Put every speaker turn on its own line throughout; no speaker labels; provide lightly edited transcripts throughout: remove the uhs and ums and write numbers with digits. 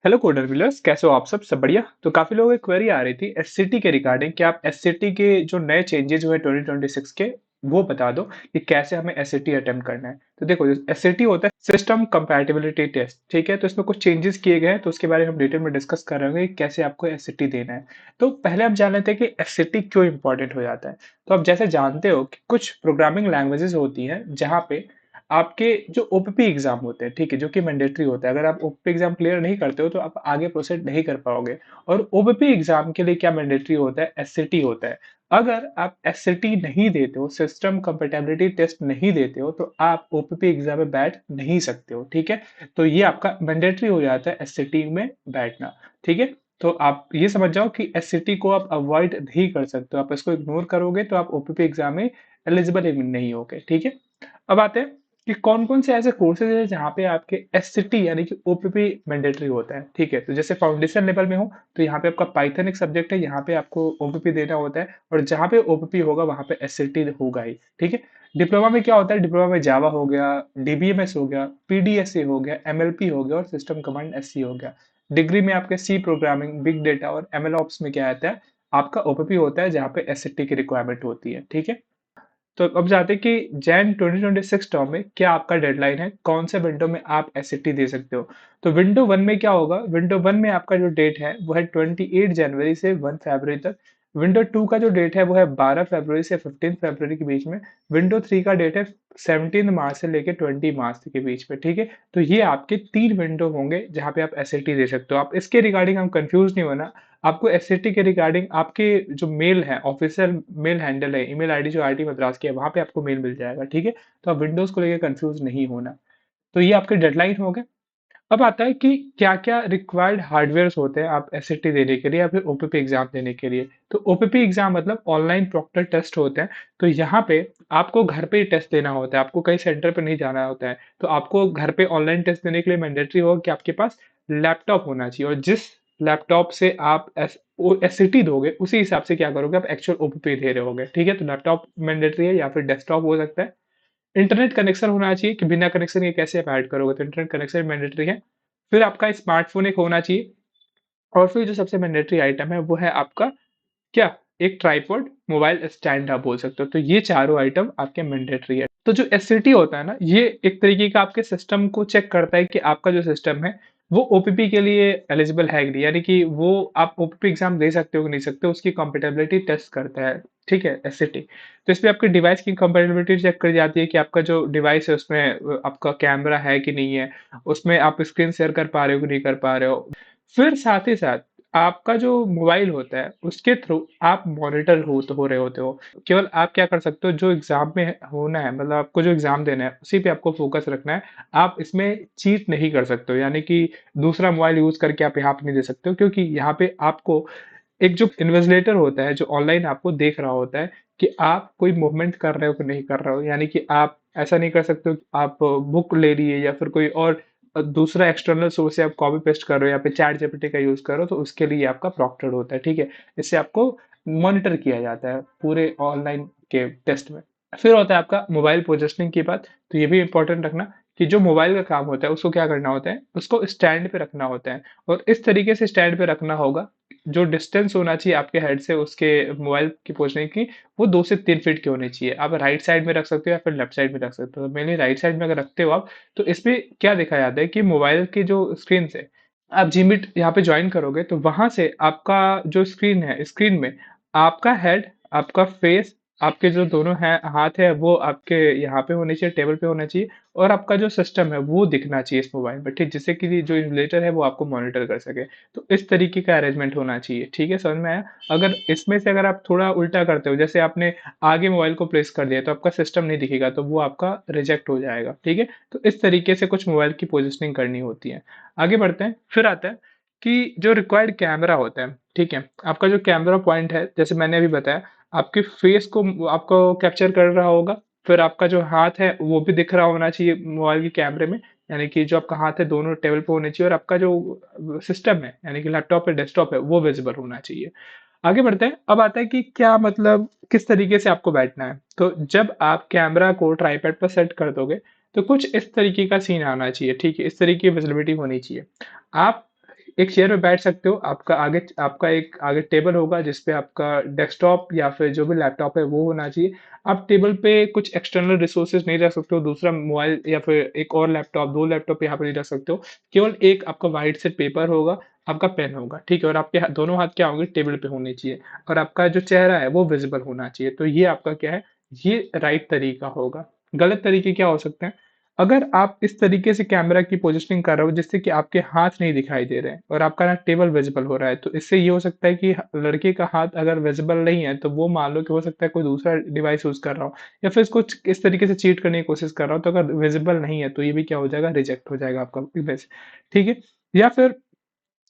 Hello coder wheelers, कैसे हो आप? सब बढ़िया। तो काफी लोगों की क्वेरी आ रही थी एससीटी के रिगार्डिंग कि आप एससीटी के जो नए चेंजेस हुए 2026 के वो बता दो कि कैसे हमें एससीटी अटेम्प्ट करना है। तो देखो, एससीटी होता है सिस्टम कंपैटिबिलिटी टेस्ट, ठीक है। तो इसमें कुछ चेंजेस किए गए हैं, तो उसके बारे में हम डिटेल में डिस्कस कर रहे हैं कि कैसे आपको एससीटी देना है। तो पहले आप जान लेते हैं कि एससीटी क्यों इंपॉर्टेंट हो जाता है। तो आप जैसे जानते हो कि कुछ प्रोग्रामिंग लैंग्वेजेस होती हैं जहाँ पे आपके जो ओपीपी एग्जाम होते हैं, ठीक है, जो कि मैंडेटरी होता है। अगर आप ओपीपी एग्जाम क्लियर नहीं करते हो तो आप आगे प्रोसीड नहीं कर पाओगे। और ओपीपी एग्जाम के लिए क्या मैंडेटरी होता है? एससीटी होता है। अगर आप एससीटी नहीं देते हो, सिस्टम कंपेटेबिलिटी टेस्ट नहीं देते हो, तो आप ओपीपी एग्जाम में बैठ नहीं सकते हो, ठीक है। तो ये आपका मैंडेटरी हो जाता है एससीटी में बैठना, ठीक है। तो आप ये समझ जाओ कि एससीटी को आप अवॉइड नहीं कर सकते हो। आप इसको इग्नोर करोगे तो आप ओपीपी एग्जाम में एलिजिबल ही नहीं होगे, ठीक है। अब आते हैं कि कौन-कौन से ऐसे कोर्सेज़ हैं जहाँ पे आपके एससीटी यानी कि ओपीपी मैंडेटरी होता है, ठीक है। तो जैसे फाउंडेशन लेवल में हो तो यहाँ पे आपका पाइथन एक सब्जेक्ट है, यहाँ पे आपको ओपीपी देना होता है, और जहाँ पे ओपीपी होगा वहाँ पे एससीटी होगा ही, ठीक है। डिप्लोमा में क्या होता है? डिप्लोमा में जावा हो गया, डीबीएमएस हो गया, पीडीएसए हो गया, एमएलपी हो गया और सिस्टम कमांड एससी हो गया। डिग्री में आपके सी प्रोग्रामिंग, बिग डेटा और एमएल ऑप्स में क्या आता है? आपका ओपीपी होता है जहाँ पे एससीटी की रिक्वायरमेंट होती है, ठीक है। तो अब जाते हैं कि जैन 2026 टर्म में क्या आपका डेडलाइन है, कौन से विंडो में आप एससीटी दे सकते हो। तो विंडो वन में क्या होगा? विंडो वन में आपका जो डेट है वो है 28 जनवरी से 1 फरवरी तक। विंडो टू का जो डेट है वो है 12 फरवरी से 15 फरवरी के बीच में। विंडो थ्री का डेट है 17 मार्च से लेकर 20 मार्च के बीच में, ठीक है। तो ये आपके तीन विंडो होंगे जहाँ पे आप एससीटी दे सकते हो। आप इसके रिगार्डिंग हम कंफ्यूज नहीं होना। आपको एससीटी के रिगार्डिंग आपके जो मेल है, ऑफिशियल मेल हैंडल है, ईमेल आईडी जो आईटी मद्रास की है, वहां पे आपको मेल मिल जाएगा, ठीक है। तो आप विंडोज को लेकर कंफ्यूज नहीं होना। तो ये आपके डेडलाइन हो गए। अब आता है कि क्या-क्या रिक्वायर्ड हार्डवेयर्स होते हैं आप एसएटी देने के लिए या फिर ओपीपी एग्जाम देने के लिए। तो ओपीपी एग्जाम मतलब ऑनलाइन प्रॉक्टर टेस्ट होते हैं। तो यहाँ पे आपको घर पे ही टेस्ट देना होता है, आपको कहीं सेंटर पे नहीं जाना होता है। तो आपको घर पे ऑनलाइन टेस्ट देने के लिए मैंडेटरी होगा कि आपके पास लैपटॉप होना चाहिए, और जिस लैपटॉप से आप एससीटी दोगे उसी हिसाब से क्या करोगे, आप एक्चुअल ओपीपी दे रहे होगे, ठीक है। तो लैपटॉप मैंडेटरी है या फिर डेस्कटॉप हो सकता है। इंटरनेट कनेक्शन होना चाहिए कि बिना कनेक्शन के कैसे आप ऐड करोगे, तो इंटरनेट कनेक्शन मैंडेटरी है। फिर आपका स्मार्टफ़ोन एक होना चाहिए, और फिर जो सबसे मैंडेटरी आइटम है वो है आपका क्या? एक ट्राइपॉड, मोबाइल स्टैंड आप बोल सकते हो। तो ये चारों आइटम आपके मैंडेटरी है। तो जो एससीटी होता है ना, ये एक तरीके का आपके सिस्टम को चेक करता है कि आपका जो सिस्टम है वो ओपीपी के लिए एलिजिबल है कि नहीं, यानी कि वो आप ओपीपी एग्जाम दे सकते हो कि नहीं सकते हो, उसकी कंपेटेबिलिटी टेस्ट करता है, ठीक है, एससीटी। तो इसमें आपके डिवाइस की कंपेटेबिलिटी चेक करी जाती है कि आपका जो डिवाइस है उसमें आपका कैमरा है कि नहीं है, उसमें आप स्क्रीन शेयर कर पा रहे हो कि नहीं कर पा रहे हो। फिर साथ ही साथ आपका जो मोबाइल होता है उसके थ्रू आप मॉनिटर हो रहे होते हो। केवल आप क्या कर सकते हो, जो एग्जाम में होना है, मतलब आपको जो एग्जाम देना है उसी पे आपको फोकस रखना है। आप इसमें चीट नहीं कर सकते हो, यानी कि दूसरा मोबाइल यूज करके आप यहाँ पे नहीं दे सकते हो, क्योंकि यहाँ पे आपको एक जो इन्विजिलेटर होता है जो ऑनलाइन आपको देख रहा होता है कि आप कोई मूवमेंट कर रहे हो कि नहीं कर रहे हो। यानी कि आप ऐसा नहीं कर सकते हो कि आप बुक ले लिए या फिर कोई और दूसरा एक्सटर्नल सोर्स से आप कॉपी पेस्ट कर रहे हो या फिर चैट जीपीटी का यूज कर रहे हो, तो उसके लिए आपका प्रॉक्टेड होता है, ठीक है। इससे आपको मॉनिटर किया जाता है पूरे ऑनलाइन के टेस्ट में। फिर होता है आपका मोबाइल पोजिशनिंग की बात। तो ये भी इंपॉर्टेंट रखना कि जो मोबाइल का काम होता है उसको क्या करना होता है, उसको स्टैंड पे रखना होता है, और इस तरीके से स्टैंड पे रखना होगा। जो डिस्टेंस होना चाहिए आपके हेड से उसके मोबाइल की पोजीशनिंग की, वो 2 से 3 फीट की होनी चाहिए। आप राइट साइड में रख सकते हो या फिर लेफ्ट साइड में रख सकते हो। मेनली राइट साइड में अगर रखते हो आप, तो इसमें क्या देखा जाता है कि मोबाइल की जो स्क्रीन से आप जीमीट यहाँ पे ज्वाइन करोगे, तो वहां से आपका जो स्क्रीन है, स्क्रीन में आपका हेड, आपका फेस, आपके जो दोनों है हाथ है वो आपके यहाँ पे होने चाहिए, टेबल पे होना चाहिए, और आपका जो सिस्टम है वो दिखना चाहिए इस मोबाइल में, ठीक, जिससे कि जो इन्विजिलेटर है वो आपको मॉनिटर कर सके। तो इस तरीके का अरेंजमेंट होना चाहिए, ठीक है, समझ में आया। अगर इसमें से अगर आप थोड़ा उल्टा करते हो, जैसे आपने आगे मोबाइल को प्लेस कर दिया, तो आपका सिस्टम नहीं दिखेगा, तो वो आपका रिजेक्ट हो जाएगा, ठीक है। तो इस तरीके से कुछ मोबाइल की पोजिशनिंग करनी होती है। आगे बढ़ते हैं। फिर आता है कि जो रिक्वायर्ड कैमरा होता है, ठीक है, आपका जो कैमरा पॉइंट है, जैसे मैंने अभी बताया, आपके फेस को आपको कैप्चर कर रहा होगा। फिर आपका जो हाथ है वो भी दिख रहा होना चाहिए मोबाइल के कैमरे में, यानी कि जो आपका हाथ है दोनों टेबल पे होने चाहिए, और आपका जो सिस्टम है यानी कि लैपटॉप है, डेस्कटॉप है, वो विजिबल होना चाहिए। आगे बढ़ते हैं। अब आता है कि क्या मतलब किस तरीके से आपको बैठना है। तो जब आप कैमरा को ट्राइपॉड पर सेट कर दोगे, तो कुछ इस तरीके का सीन आना चाहिए, ठीक है, इस तरीके की विजिबिलिटी होनी चाहिए। आप एक चेयर पे बैठ सकते हो, आपका एक आगे टेबल होगा जिस पे आपका डेस्कटॉप या फिर जो भी लैपटॉप है वो होना चाहिए। आप टेबल पे कुछ एक्सटर्नल रिसोर्सेज़ नहीं रख सकते हो, दूसरा मोबाइल या फिर एक और लैपटॉप, 2 लैपटॉप यहाँ पे नहीं रख सकते हो। केवल एक आपका व्हाइट से पेपर होगा, आपका पेन होगा, ठीक है? और आपके दोनों हाथ क्या होंगे, टेबल पे होने चाहिए और आपका जो चेहरा है वो विज़िबल होना चाहिए। तो ये आपका क्या है, ये राइट तरीका होगा। गलत तरीके क्या हो सकते हैं? अगर आप इस तरीके से कैमरा की पोजीशनिंग कर रहे हो जिससे कि आपके हाथ नहीं दिखाई दे रहे हैं और आपका ना टेबल विजिबल हो रहा है, तो इससे ये हो सकता है कि लड़के का हाथ अगर विजिबल नहीं है तो वो मान लो कि हो सकता है कोई दूसरा डिवाइस यूज कर रहा हो या फिर इसको इस तरीके से चीट करने की कोशिश कर रहा हो, तो अगर विजिबल नहीं है तो ये भी क्या हो जाएगा, रिजेक्ट हो जाएगा आपका इमेज। ठीक है? या फिर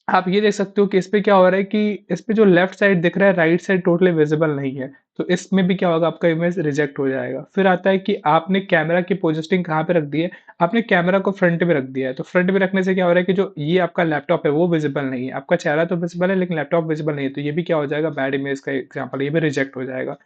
आप ये देख सकते हो कि इस पे क्या हो रहा है कि इस पे जो लेफ्ट साइड दिख रहा है, राइट साइड टोटली विजिबल नहीं है, तो इसमें भी क्या होगा, आपका इमेज रिजेक्ट हो जाएगा। फिर आता है कि आपने कैमरा की पोजिशनिंग कहाँ पे रख दी है, आपने कैमरा को फ्रंट में रख दिया है, तो फ्रंट में रखने से क्या हो रहा है कि जो ये आपका लैपटॉप है वो विजिबल नहीं है, आपका चेहरा तो विजिबल है लेकिन लैपटॉप विजिबल नहीं है, तो ये भी क्या हो जाएगा, बैड इमेज का एग्जाम्पल, ये भी रिजेक्ट हो जाएगा।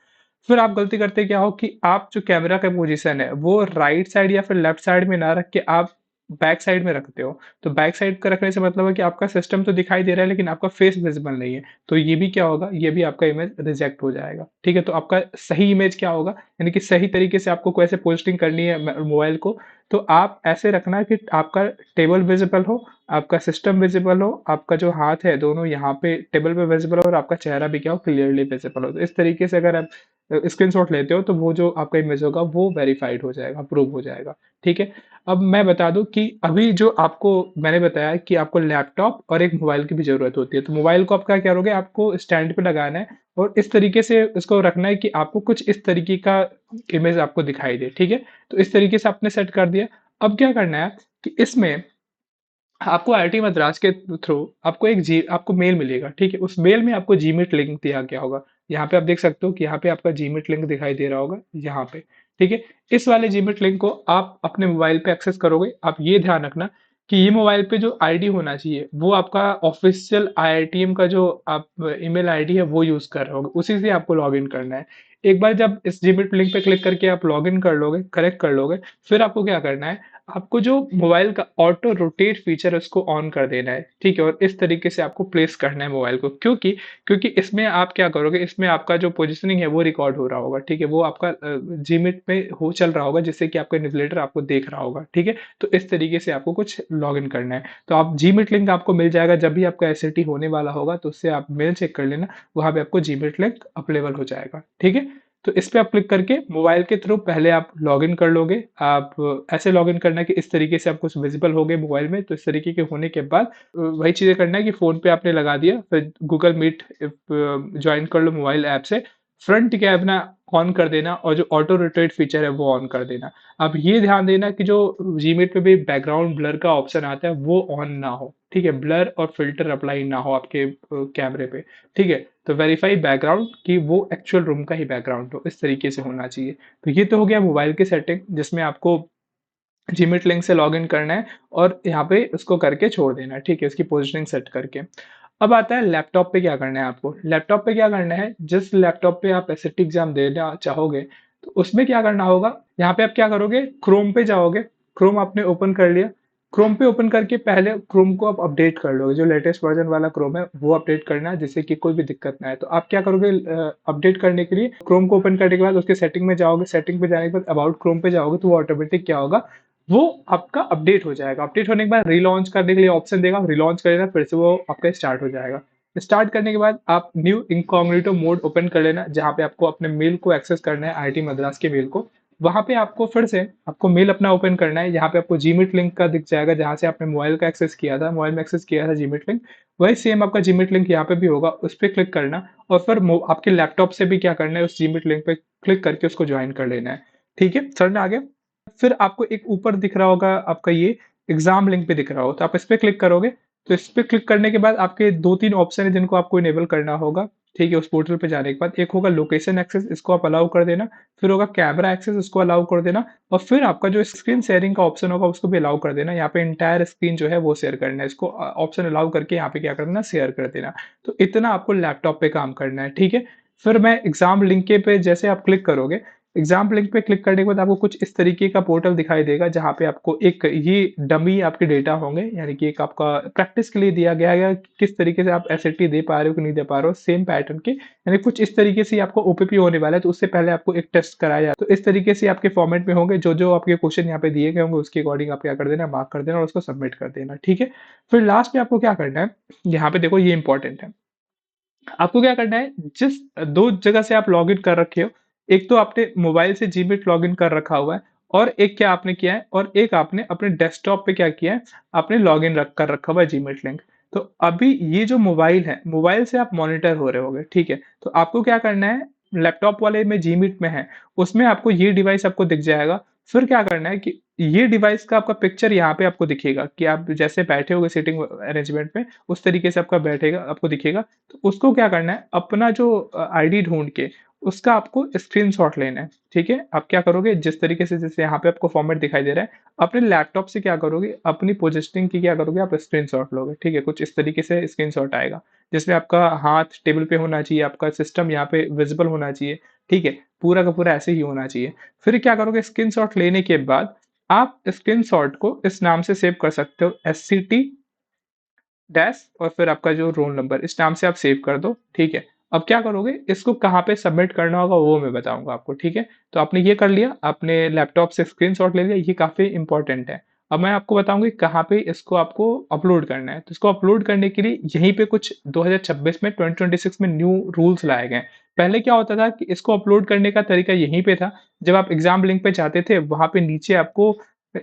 फिर आप गलती करते क्या हो कि आप जो कैमरा का पोजीशन है वो राइट साइड या फिर लेफ्ट साइड में ना रख के आप बैक साइड में रखते हो। तो बैक साइड का रखने से मतलब है कि आपका सिस्टम तो दिखाई दे रहा है लेकिन आपका फेस विजिबल नहीं है, तो ये भी क्या होगा, ये भी आपका इमेज रिजेक्ट हो जाएगा। ठीक है? तो आपका सही इमेज क्या होगा, यानी कि सही तरीके से आपको कैसे पोस्टिंग करनी है मोबाइल को, तो आप ऐसे रखना कि आपका टेबल विजिबल हो, आपका सिस्टम विजिबल हो, आपका जो हाथ है दोनों यहाँ पे टेबल पे विजिबल हो और आपका चेहरा भी क्या हो, क्लियरली विजिबल हो। तो इस तरीके से अगर आप स्क्रीनशॉट लेते हो तो वो जो आपका इमेज होगा वो वेरीफाइड हो जाएगा, अप्रूव हो जाएगा। ठीक है? अब मैं बता दूं कि अभी जो आपको मैंने बताया कि आपको लैपटॉप और एक मोबाइल की भी जरूरत होती है, तो मोबाइल को आप क्या करोगे, आपको स्टैंड पे लगाना है और इस तरीके से इसको रखना है कि आपको कुछ इस तरीके का इमेज आपको दिखाई दे। ठीक है? तो इस तरीके से आपने सेट कर दिया। अब क्या करना है कि इसमें आपको आईआईटी मद्रास के थ्रू आपको मेल मिलेगा। ठीक है? उस मेल में आपको जीमीट लिंक दिया गया होगा। यहाँ पे आप देख सकते हो कि यहाँ पे आपका जीमीट लिंक दिखाई दे रहा होगा, यहाँ पे। ठीक है? इस वाले जीमीट लिंक को आप अपने मोबाइल पे एक्सेस करोगे। आप ये ध्यान रखना कि ये मोबाइल पे जो आईडी होना चाहिए वो आपका ऑफिशियल आईआईटीएम का जो आप ईमेल आईडी है वो यूज कर रहे होगे, उसी से आपको लॉग इन करना है। एक बार जब इस जीमीट लिंक पे क्लिक करके आप लॉग इन कर लोगे, करेक्ट कर लोगे, फिर आपको क्या करना है, आपको जो मोबाइल का ऑटो रोटेट फीचर है उसको ऑन कर देना है। ठीक है? और इस तरीके से आपको प्लेस करना है मोबाइल को, क्योंकि क्योंकि इसमें आप क्या करोगे, इसमें आपका जो पोजीशनिंग है वो रिकॉर्ड हो रहा होगा। ठीक है? वो आपका जीमिट में हो चल रहा होगा जिससे कि आपका इन्विजिलेटर आपको देख रहा होगा। ठीक है? तो इस तरीके से आपको कुछ लॉग इन करना है। तो आप जीमिट लिंक आपको मिल जाएगा जब भी आपका एसएटी होने वाला होगा, तो उससे आप मेल चेक कर लेना, वहां पे आपको जीमिट लिंक अवेलेबल हो जाएगा। ठीक है? तो इस पे आप क्लिक करके मोबाइल के थ्रू पहले आप लॉगिन कर लोगे। आप ऐसे लॉगिन करना है कि इस तरीके से आपको विजिबल हो गए मोबाइल में। तो इस तरीके के होने के बाद वही चीज़ें करना है कि फ़ोन पे आपने लगा दिया, फिर गूगल मीट ज्वाइन कर लो मोबाइल ऐप से। फ्रंट कैमरा ऑन कर देना और जो ऑटो रोटेट फीचर है वो ऑन कर देना। अब ये ध्यान देना कि जो जीमीट पे भी बैकग्राउंड ब्लर का ऑप्शन आता है वो ऑन ना हो। ठीक है? ब्लर और फिल्टर अप्लाई ना हो आपके कैमरे पे। ठीक है? तो वेरीफाई बैकग्राउंड कि वो एक्चुअल रूम का ही बैकग्राउंड हो, इस तरीके से होना चाहिए। तो ये तो हो गया मोबाइल की सेटिंग जिसमें आपको जीमेट लिंक से लॉगिन करना है और यहाँ पे उसको करके छोड़ देना है। ठीक है? उसकी पोजिशनिंग सेट करके। अब आता है लैपटॉप पे क्या करना है आपको। लैपटॉप पे क्या करना है, जिस लैपटॉप पे आप एसएटी एग्जाम देना चाहोगे तो उसमें क्या करना होगा, यहाँ पे आप क्या करोगे, क्रोम पे जाओगे। क्रोम आपने ओपन कर लिया। क्रोम पे ओपन करके पहले क्रोम को आप अपडेट कर लोगे, जो लेटेस्ट वर्जन वाला क्रोम है वो अपडेट करना है जिससे कि कोई भी दिक्कत ना आए। तो आप क्या करोगे, अपडेट करने के लिए क्रोम को ओपन करने के बाद उसके सेटिंग में जाओगे। सेटिंग पे जाने के बाद अबाउट क्रोम पे जाओगे तो वो ऑटोमेटिक क्या होगा, वो आपका अपडेट हो जाएगा। अपडेट होने के बाद रीलॉन्च करने के लिए ऑप्शन देगा, रीलॉन्च कर लेना, फिर से वो आपका स्टार्ट हो जाएगा। स्टार्ट करने के बाद आप न्यू इनकॉग्निटो मोड ओपन कर लेना, जहाँ पे आपको अपने मेल को एक्सेस करना है, आईआईटी मद्रास के मेल को। वहां पे आपको फिर से आपको मेल अपना ओपन करना है। यहाँ पे आपको जीमिट लिंक का दिख जाएगा, जहाँ से आपने मोबाइल का एक्सेस किया था, मोबाइल में एक्सेस किया था जीमिट लिंक, वही सेम आपका जीमिट लिंक यहाँ पे भी होगा, उस पर क्लिक करना और फिर आपके लैपटॉप से भी क्या करना है, उस जीमिट लिंक पे क्लिक करके उसको ज्वाइन कर लेना है। ठीक है? समझ में आ गया? फिर आपको एक ऊपर दिख रहा होगा आपका ये एग्जाम लिंक पे दिख रहा हो, तो आप इस पे क्लिक करोगे। तो इस पे क्लिक करने के बाद आपके 2-3 ऑप्शन है जिनको आपको इनेबल करना होगा। ठीक है? उस पोर्टल पे जाने के बाद एक होगा लोकेशन एक्सेस, इसको आप अलाउ कर देना। फिर होगा कैमरा एक्सेस, इसको अलाउ कर देना। और फिर आपका जो स्क्रीन शेयरिंग का ऑप्शन होगा उसको भी अलाउ कर देना। यहाँ पे इंटायर स्क्रीन जो है वो शेयर करना है, इसको ऑप्शन अलाउ करके यहाँ पे क्या कर देना, शेयर कर देना। तो इतना आपको लैपटॉप पे काम करना है। ठीक है? फिर मैं एग्जाम लिंक के पे जैसे आप क्लिक करोगे, एग्ज़ाम लिंक पे क्लिक करने के बाद आपको कुछ इस तरीके का पोर्टल दिखाई देगा, जहाँ पे आपको एक ये डमी आपके डेटा होंगे, यानी कि एक आपका प्रैक्टिस के लिए दिया गया है कि किस तरीके से आप एसएटी दे पा रहे हो कि नहीं दे पा रहे हो, सेम पैटर्न के, यानी कुछ इस तरीके से आपको ओपीपी होने वाला है, तो उससे पहले आपको एक टेस्ट कराया जाता है। तो इस तरीके से आपके फॉर्मेट में होंगे, जो-जो आपके क्वेश्चन यहाँ पे दिए गए होंगे, उसके अकॉर्डिंग आप क्या कर देना, मार्क कर देना और उसको सबमिट कर देना, ठीक है? फिर लास्ट में आपको क्या करना है, यहाँ पे देखो ये इंपॉर्टेंट है। आपको क्या करना है, जिस 2 जगह से आप लॉगिन कर रखे हो, एक तो आपने मोबाइल से जीमेल लॉगिन कर रखा हुआ है और एक क्या आपने किया है और एक आपने अपने डेस्कटॉप पे क्या किया है, आपने लॉगिन कर रखा हुआ है जीमेल लिंक। तो अभी ये जो मोबाइल है, मोबाइल से आप मॉनिटर हो रहे होगे, ठीक है? तो आपको क्या करना है, लैपटॉप वाले में जीमीट में है, उसमें आपको ये डिवाइस आपको दिख जाएगा। फिर क्या करना है कि ये डिवाइस का आपका पिक्चर यहाँ पे आपको दिखेगा कि आप जैसे बैठे होगे सीटिंग अरेंजमेंट में, उस तरीके से आपका बैठेगा आपको दिखेगा। तो उसको क्या करना है, अपना जो आईडी ढूँढ के उसका आपको स्क्रीनशॉट लेना है, ठीक है? आप क्या करोगे, जिस तरीके से जैसे यहाँ पे आपको फॉर्मेट दिखाई दे रहा है, अपने लैपटॉप से क्या करोगे, अपनी पोजिशनिंग की क्या करोगे, आप स्क्रीनशॉट लोगे, ठीक है? कुछ इस तरीके से स्क्रीनशॉट आएगा, जिसमें आपका हाथ टेबल पे होना चाहिए, आपका सिस्टम यहाँ पे विज़िबल होना चाहिए, ठीक है? पूरा का पूरा ऐसे ही होना चाहिए। फिर क्या करोगे, स्क्रीनशॉट लेने के बाद आप स्क्रीनशॉट को इस नाम से सेव कर सकते हो, एससीटी डैश और फिर आपका जो रोल नंबर, इस नाम से आप सेव कर दो, ठीक है? अब क्या करोगे, इसको कहाँ पे सबमिट करना होगा वो मैं बताऊँगा आपको, ठीक है? तो आपने ये कर लिया, आपने लैपटॉप से स्क्रीनशॉट ले लिया, ये काफ़ी इम्पोर्टेंट है। अब मैं आपको बताऊँगी कहाँ पे इसको आपको अपलोड करना है। तो इसको अपलोड करने के लिए यहीं पे कुछ 2026 में 2026 में न्यू रूल्स लाए गए हैं। पहले क्या होता था कि इसको अपलोड करने का तरीका यहीं पे था, जब आप एग्ज़ाम लिंक पे जाते थे, वहाँ पे नीचे आपको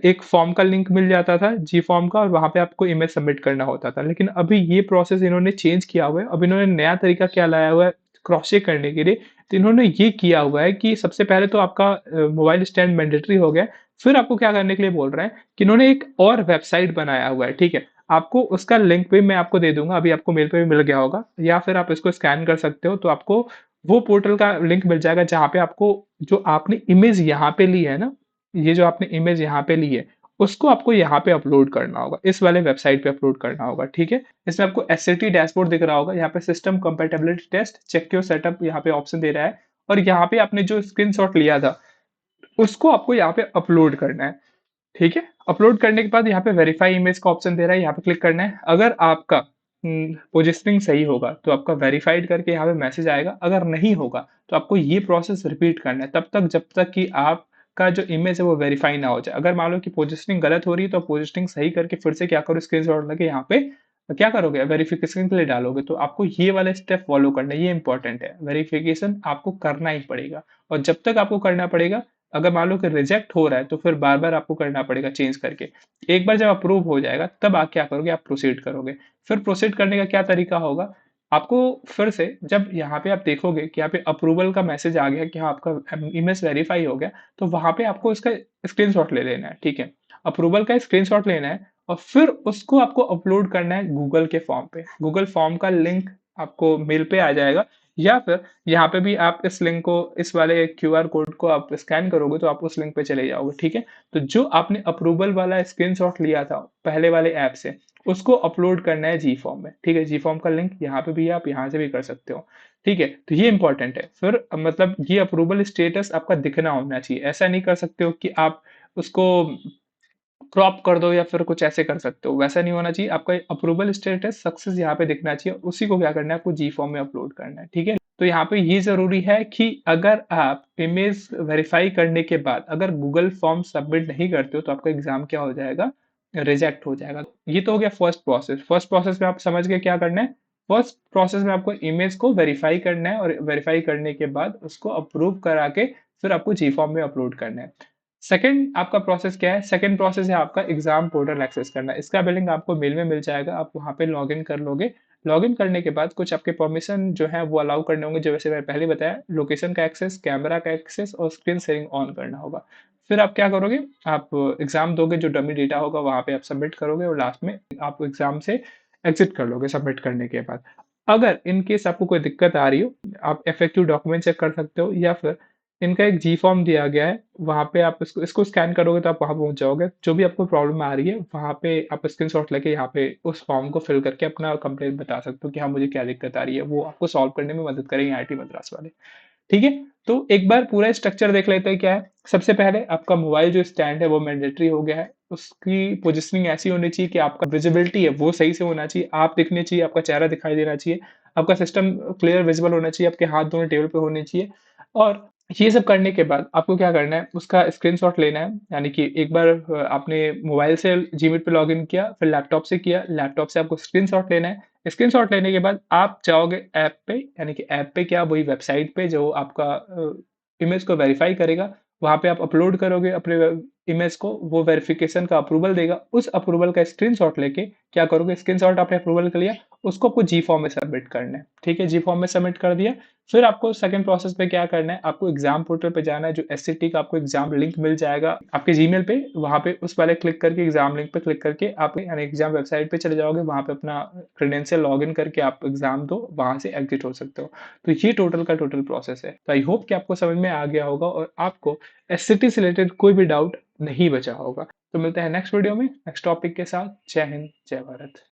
एक फॉर्म का लिंक मिल जाता था, जी फॉर्म का, और वहाँ पे आपको इमेज सबमिट करना होता था। लेकिन अभी ये प्रोसेस इन्होंने चेंज किया हुआ है। अब इन्होंने नया तरीका क्या लाया हुआ है क्रॉस चेक करने के लिए, तो इन्होंने ये किया हुआ है कि सबसे पहले तो आपका मोबाइल स्टैंड मैंडेटरी हो गया है। फिर आपको क्या करने के लिए बोल रहे हैं कि इन्होंने एक और वेबसाइट बनाया हुआ है, ठीक है? आपको उसका लिंक भी मैं आपको दे दूँगा, अभी आपको मेल पे भी मिल गया होगा, या फिर आप इसको स्कैन कर सकते हो, तो आपको वो पोर्टल का लिंक मिल जाएगा जहाँ पे आपको जो आपने इमेज यहाँ पे ली है ना, ये जो आपने इमेज यहाँ पे ली है, उसको आपको यहाँ पे अपलोड करना होगा, इस वाले वेबसाइट पे अपलोड करना होगा, ठीक है? इसमें आपको एसएटी डैशबोर्ड दिख रहा होगा, यहाँ पे system compatibility test, check your setup यहाँ पे ऑप्शन दे रहा है, और यहाँ पे आपने जो स्क्रीनशॉट लिया था, उसको आपको यहाँ पे अपलोड करना है, ठीक है? अपलोड करने के बाद यहाँ पे वेरीफाई इमेज का ऑप्शन दे रहा है, यहाँ पे क्लिक करना है। अगर आपका पोजिशनिंग सही होगा, तो आपका वेरीफाइड करके यहाँ पे मैसेज आएगा, अगर नहीं होगा, तो आपको ये प्रोसेस रिपीट करना है, तब तक जब तक कि आपका जो इमेज है वो वेरीफाई ना हो जाए। अगर मान लो कि पोजिशनिंग गलत हो रही है, तो पोजिशनिंग सही करके फिर से क्या करो, स्क्रीनशॉट लेके यहाँ पे क्या करोगे, वेरिफिकेशन के लिए डालोगे, तो आपको ये वाला स्टेप फॉलो करना है, ये इंपॉर्टेंट है। वेरिफिकेशन आपको करना ही पड़ेगा, और जब तक आपको करना पड़ेगा, अगर मान लो कि रिजेक्ट हो रहा है, तो फिर बार-बार आपको करना पड़ेगा चेंज करके। एक बार जब अप्रूव हो जाएगा, तब आप क्या करोगे, आप प्रोसीड करोगे। फिर प्रोसीड करने का क्या तरीका होगा, आपको फिर से जब यहाँ पे आप देखोगे कि यहाँ पे अप्रूवल का मैसेज आ गया कि हाँ, आपका इमेज वेरीफाई हो गया, तो वहाँ पे आपको इसका स्क्रीनशॉट ले लेना है, ठीक है? अप्रूवल का स्क्रीनशॉट लेना है और फिर उसको आपको अपलोड करना है गूगल के फॉर्म पे। गूगल फॉर्म का लिंक आपको मेल पे आ जाएगा, या फिर यहाँ पे भी आप इस लिंक को, इस वाले क्यूआर कोड को आप स्कैन करोगे, तो आप उस लिंक पे चले जाओगे, ठीक है? तो जो आपने अप्रूवल वाला स्क्रीनशॉट लिया था पहले वाले ऐप से, उसको अपलोड करना है जी फॉर्म में, ठीक है? जी फॉर्म का लिंक यहाँ पे भी है, आप यहाँ से भी कर सकते हो, ठीक है? तो ये इंपॉर्टेंट है। फिर मतलब ये अप्रूवल स्टेटस आपका दिखना होना चाहिए। ऐसा नहीं कर सकते हो कि आप उसको क्रॉप कर दो या फिर कुछ ऐसे कर सकते हो, वैसा नहीं होना चाहिए। आपका अप्रूवल स्टेटस सक्सेस यहाँ पे दिखना चाहिए, उसी को क्या करना है, आपको जी फॉर्म में अपलोड करना है, ठीक है? तो यहाँ पे ये जरूरी है कि अगर आप इमेज वेरीफाई करने के बाद अगर गूगल फॉर्म सबमिट नहीं करते हो, तो आपका एग्जाम क्या हो जाएगा, रिजेक्ट हो जाएगा। ये तो हो गया फर्स्ट प्रोसेस। फर्स्ट प्रोसेस में आप समझ गए क्या करना है। फर्स्ट प्रोसेस में आपको इमेज को वेरीफाई करना है, और वेरीफाई करने के बाद उसको अप्रूव करा के फिर आपको जी फॉर्म में अपलोड करना है। सेकंड आपका प्रोसेस क्या है, सेकंड प्रोसेस है आपका एग्जाम पोर्टल एक्सेस करना। इसका भी लिंक आपको मेल में मिल जाएगा, आप वहाँ पे लॉगिन कर लोगे। लॉगिन करने के बाद कुछ आपके परमिशन जो है वो अलाउ करने होंगे, जो वैसे मैंने पहले बताया, लोकेशन का एक्सेस, कैमरा का एक्सेस और स्क्रीन शेयरिंग ऑन करना होगा। फिर आप क्या करोगे, आप एग्जाम दोगे, जो डमी डेटा होगा वहाँ पे आप सबमिट करोगे, और लास्ट में आप एग्जाम से एग्जिट कर लोगे सबमिट करने के बाद। अगर इन केस आपको कोई दिक्कत आ रही हो, आप एफएक्यू डॉक्यूमेंट चेक कर सकते हो, या फिर इनका एक जी फॉर्म दिया गया है, वहाँ पे आप इसको स्कैन करोगे तो आप वहाँ पहुँच जाओगे। जो भी आपको प्रॉब्लम आ रही है, वहाँ पे आप स्क्रीनशॉट लेके यहाँ पे उस फॉर्म को फिल करके अपना कंप्लेंट बता सकते हो कि हाँ, मुझे क्या दिक्कत आ रही है। वो आपको सॉल्व करने में मदद करेंगे आईआईटी मद्रास वाले। ठीक है? तो एक बार पूरा स्ट्रक्चर देख लेते हैं क्या है। सबसे पहले आपका मोबाइल जो स्टैंड है वो मैंडेटरी हो गया है। उसकी पोज़ीशनिंग ऐसी होनी चाहिए कि आपका विज़िबिलिटी है वो सही से होना चाहिए, आप दिखने चाहिए, आपका चेहरा दिखाई देना चाहिए, आपका सिस्टम क्लियर विज़िबल होना चाहिए, आपके हाथ दोनों टेबल पे होने चाहिए। और ये सब करने के बाद आपको क्या करना है, उसका स्क्रीनशॉट लेना है। यानी कि एक बार आपने मोबाइल से जीमेल पे लॉगिन किया, फिर लैपटॉप से किया, लैपटॉप से आपको स्क्रीनशॉट लेना है। स्क्रीनशॉट लेने के बाद आप जाओगे ऐप पे, यानी कि ऐप पे क्या, वही वेबसाइट पे जो आपका इमेज को वेरीफाई करेगा, वहाँ पे आप अपलोड करोगे अपने इमेज को, वो वेरिफिकेशन का अप्रूवल देगा। उस अप्रूवल का स्क्रीनशॉट लेके क्या करोगे, स्क्रीनशॉट आपने अप्रूवल कर लिया, उसको आपको जी फॉर्म में सबमिट करना है। ठीक है, जी फॉर्म में सबमिट कर दिया। फिर आपको सेकंड प्रोसेस पे क्या करना है, आपको एग्जाम पोर्टल पे जाना है, जो एससीटी का आपको एग्जाम लिंक मिल जाएगा आपके जीमेल पे, वहाँ पे उस वाले क्लिक करके एग्जाम लिंक पे क्लिक करके आप यानी एग्जाम वेबसाइट पे चले जाओगे, वहाँ पे अपना क्रेडेंशियल लॉगिन करके आप एग्जाम दो, वहाँ से एग्जिट हो सकते हो। तो ये टोटल का टोटल प्रोसेस है। तो आई होप कि आपको समझ में आ गया होगा और आपको एससीटी से रिलेटेड कोई भी डाउट नहीं बचा होगा। तो मिलते हैं नेक्स्ट वीडियो में नेक्स्ट टॉपिक के साथ। जय हिंद, जय भारत।